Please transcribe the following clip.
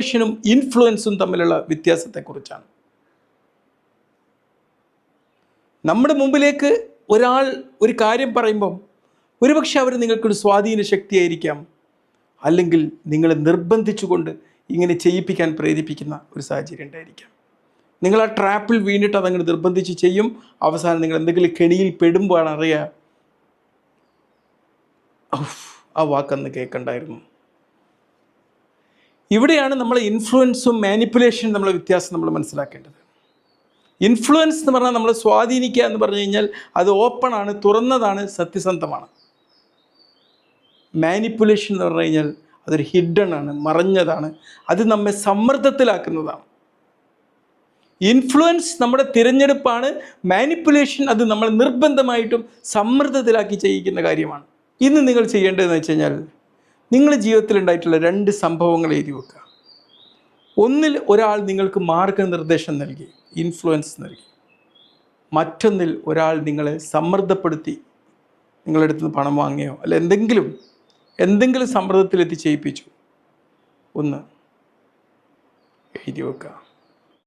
മാനിപ്പുലേഷനും ഇൻഫ്ലുവൻസും തമ്മിലുള്ള വ്യത്യാസത്തെക്കുറിച്ചാണ്. നമ്മുടെ മുമ്പിലേക്ക് ഒരാൾ ഒരു കാര്യം പറയുമ്പം ഒരുപക്ഷെ അവർ നിങ്ങൾക്കൊരു സ്വാധീന ശക്തിയായിരിക്കാം, അല്ലെങ്കിൽ നിങ്ങളെ നിർബന്ധിച്ചുകൊണ്ട് ഇങ്ങനെ ചെയ്യിപ്പിക്കാൻ പ്രേരിപ്പിക്കുന്ന ഒരു സാഹചര്യം ഉണ്ടായിരിക്കാം. നിങ്ങൾ ആ ട്രാപ്പിൽ വീണിട്ട് അതങ്ങനെ നിർബന്ധിച്ച് ചെയ്യും. അവസാനം നിങ്ങൾ എന്തെങ്കിലും കെണിയിൽ പെടുമ്പോഴാണ് അറിയുക, ആ വാക്കന്ന് കേൾക്കണ്ടായിരുന്നു. ഇവിടെയാണ് നമ്മൾ ഇൻഫ്ലുവൻസും മാനിപ്പുലേഷനും നമ്മളെ വ്യത്യാസം നമ്മൾ മനസ്സിലാക്കേണ്ടത്. ഇൻഫ്ലുവൻസ് എന്ന് പറഞ്ഞാൽ നമ്മളെ സ്വാധീനിക്കുക എന്ന് പറഞ്ഞു കഴിഞ്ഞാൽ അത് ഓപ്പണാണ്, തുറന്നതാണ്, സത്യസന്ധമാണ്. മാനിപ്പുലേഷൻ എന്ന് പറഞ്ഞു കഴിഞ്ഞാൽ അതൊരു ഹിഡൻ ആണ്, മറഞ്ഞതാണ്, അത് നമ്മെ സമ്മർദ്ദത്തിലാക്കുന്നതാണ്. ഇൻഫ്ലുവൻസ് നമ്മുടെ തിരഞ്ഞെടുപ്പാണ്, മാനിപ്പുലേഷൻ അത് നമ്മൾ നിർബന്ധമായിട്ടും സമ്മർദ്ദത്തിലാക്കി ചെയ്യിക്കുന്ന കാര്യമാണ്. ഇന്ന് നിങ്ങൾ ചെയ്യേണ്ടതെന്ന് വെച്ച് കഴിഞ്ഞാൽ, നിങ്ങളുടെ ജീവിതത്തിൽ ഉണ്ടായിട്ടുള്ള 2 സംഭവങ്ങൾ എഴുതി വെക്കുക. ഒന്നിൽ ഒരാൾ നിങ്ങൾക്ക് മാർഗനിർദ്ദേശം നൽകി, ഇൻഫ്ലുവൻസ് നൽകി. മറ്റൊന്നിൽ ഒരാൾ നിങ്ങളെ സമ്മർദ്ദപ്പെടുത്തി നിങ്ങളുടെ അടുത്ത് പണം വാങ്ങിയോ അല്ല എന്തെങ്കിലും സമ്മർദ്ദത്തിലെത്തി ചെയ്യിപ്പിച്ചു. ഒന്ന് എഴുതി വെക്കുക.